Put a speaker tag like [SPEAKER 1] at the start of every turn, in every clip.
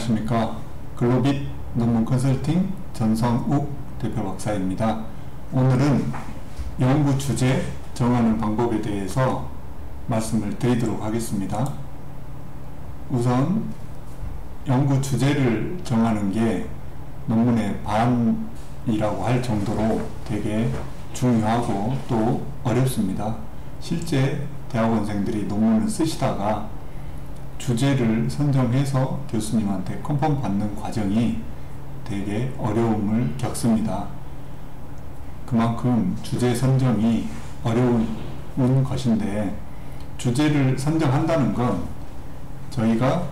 [SPEAKER 1] 안녕하십니까. 글로빗 논문 컨설팅 전성욱 대표 박사입니다. 오늘은 연구 주제 정하는 방법에 대해서 말씀을 드리도록 하겠습니다. 우선 연구 주제를 정하는 게 논문의 반이라고 할 정도로 되게 중요하고 또 어렵습니다. 실제 대학원생들이 논문을 쓰시다가 주제를 선정해서 교수님한테 컨펌 받는 과정이 되게 어려움을 겪습니다. 그만큼 주제 선정이 어려운 것인데, 주제를 선정한다는 건 저희가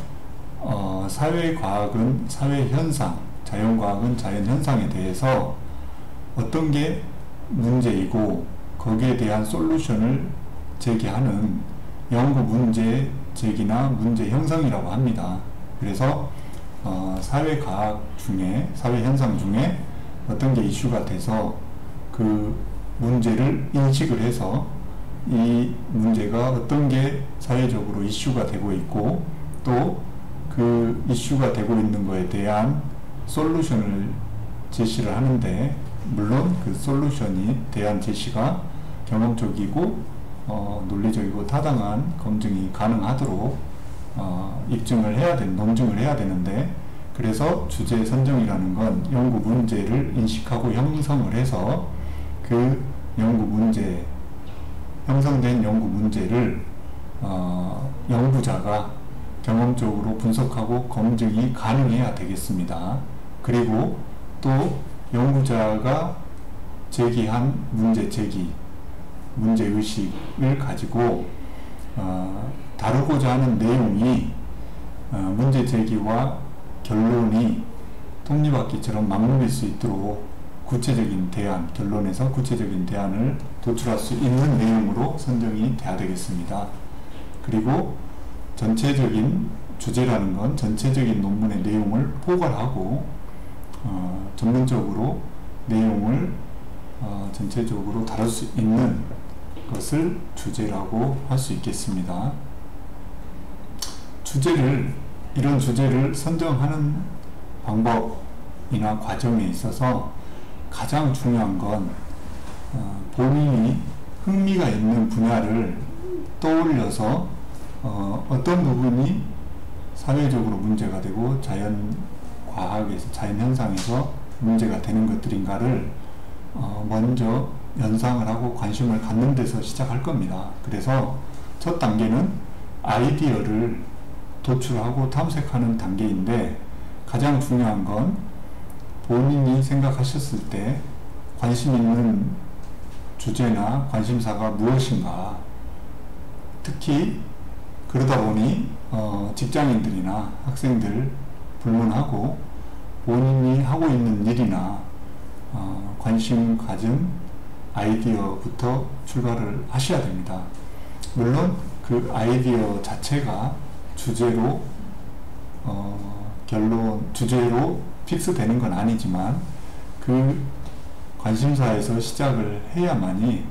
[SPEAKER 1] 사회과학은 사회현상, 자연과학은 자연현상에 대해서 어떤 게 문제이고 거기에 대한 솔루션을 제기하는 연구 문제 제기나 문제 형성이라고 합니다. 그래서 사회과학 중에, 사회현상 중에 어떤 게 이슈가 돼서 그 문제를 인식을 해서 이 문제가 어떤 게 사회적으로 이슈가 되고 있고 또 그 이슈가 되고 있는 거에 대한 솔루션을 제시를 하는데, 물론 그 솔루션이 대한 제시가 경험적이고 논리적이고 타당한 검증이 가능하도록 입증을 해야 논증을 해야 되는데, 그래서 주제 선정이라는 건 연구 문제를 인식하고 형성을 해서 그 연구 문제, 형성된 연구 문제를 연구자가 경험적으로 분석하고 검증이 가능해야 되겠습니다. 그리고 또 연구자가 제기한 문제의식을 가지고 다루고자 하는 내용이 문제 제기와 결론이 톱니바퀴처럼 맞물릴 수 있도록 구체적인 대안, 결론에서 구체적인 대안을 도출할 수 있는 내용으로 선정이 돼야 되겠습니다. 그리고 전체적인 주제라는 건 전체적인 논문의 내용을 포괄하고 전문적으로 내용을 전체적으로 다룰 수 있는 것을 주제라고 할 수 있겠습니다. 이런 주제를 선정하는 방법이나 과정에 있어서 가장 중요한 건 본인이 흥미가 있는 분야를 떠올려서 어떤 부분이 사회적으로 문제가 되고 자연과학에서, 자연현상에서 문제가 되는 것들인가를 먼저 연상을 하고 관심을 갖는 데서 시작할 겁니다. 그래서 첫 단계는 아이디어를 도출하고 탐색하는 단계인데, 가장 중요한 건 본인이 생각하셨을 때 관심 있는 주제나 관심사가 무엇인가, 특히 그러다 보니 직장인들이나 학생들 불문하고 본인이 하고 있는 일이나 관심 가진 아이디어부터 출발을 하셔야 됩니다. 물론 그 아이디어 자체가 주제로 주제로 픽스되는 건 아니지만 그 관심사에서 시작을 해야만이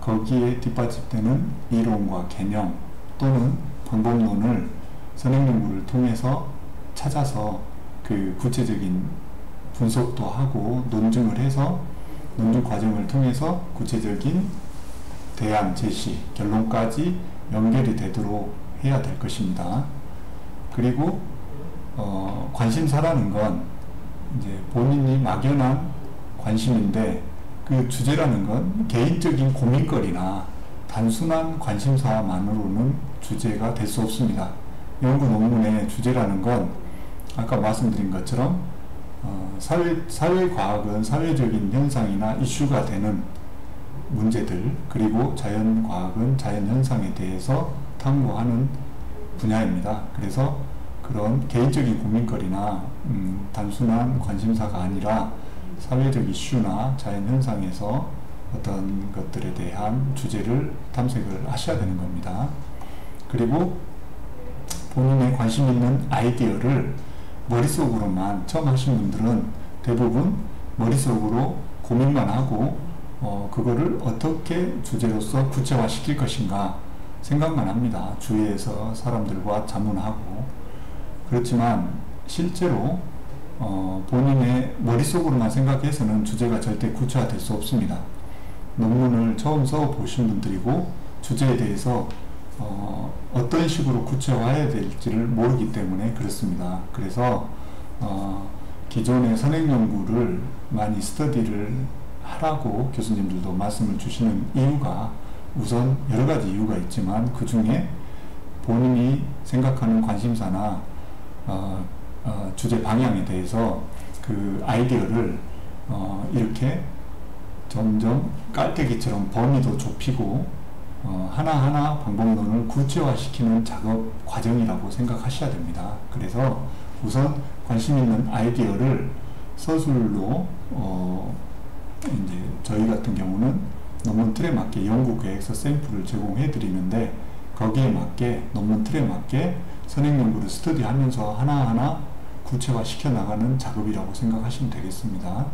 [SPEAKER 1] 거기에 뒷받침되는 이론과 개념 또는 방법론을 선행연구를 통해서 찾아서 그 구체적인 분석도 하고 논증을 해서 논증 과정을 통해서 구체적인 대안 제시, 결론까지 연결이 되도록 해야 될 것입니다. 그리고 관심사라는 건 이제 본인이 막연한 관심인데, 그 주제라는 건 개인적인 고민거리나 단순한 관심사만으로는 주제가 될 수 없습니다. 연구 논문의 주제라는 건 아까 말씀드린 것처럼 사회과학은 사회적인 현상이나 이슈가 되는 문제들, 그리고 자연과학은 자연현상에 대해서 탐구하는 분야입니다. 그래서 그런 개인적인 고민거리나 단순한 관심사가 아니라 사회적 이슈나 자연현상에서 어떤 것들에 대한 주제를 탐색을 하셔야 되는 겁니다. 그리고 본인의 관심 있는 아이디어를 머릿속으로만, 처음 하신 분들은 대부분 머릿속으로 고민만 하고 그거를 어떻게 주제로서 구체화 시킬 것인가 생각만 합니다. 주위에서 사람들과 자문하고. 그렇지만 실제로 본인의 머릿속으로만 생각해서는 주제가 절대 구체화될 수 없습니다. 논문을 처음 써보신 분들이고 주제에 대해서 어떤 식으로 구체화해야 될지를 모르기 때문에 그렇습니다. 그래서 기존의 선행연구를 많이 스터디를 하라고 교수님들도 말씀을 주시는 이유가 우선 여러 가지 이유가 있지만 그 중에 본인이 생각하는 관심사나 주제 방향에 대해서 그 아이디어를 이렇게 점점 깔때기처럼 범위도 좁히고 하나하나 방법론을 구체화시키는 작업 과정이라고 생각하셔야 됩니다. 그래서 우선 관심 있는 아이디어를 서술로 이제 저희 같은 경우는 논문 틀에 맞게 연구 계획서 샘플을 제공해 드리는데 거기에 맞게 논문 틀에 맞게 선행 연구를 스터디하면서 하나하나 구체화 시켜 나가는 작업이라고 생각하시면 되겠습니다.